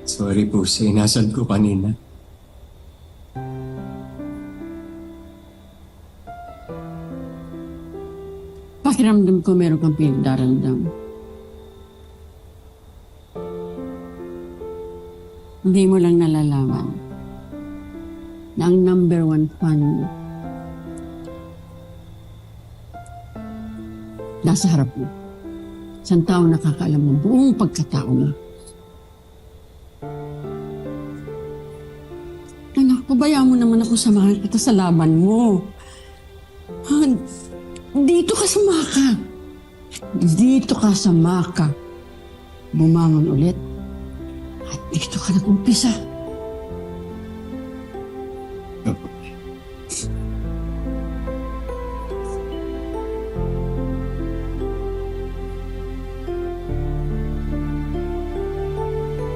Sorry po sa inasal ko kanina. Pakiramdam ko meron kang pinagdarandam. Hindi mo lang nalalaman na ang number one fan mo nasa harap mo. Isang tao nakakaalam ng buong pagkatao mo. Anak, pabayaan mo naman ako samahan kita sa laban mo. Ha, dito ka sa Maka. Dito ka sa Maka. Bumangon ulit. At dito ka nag-umpisa.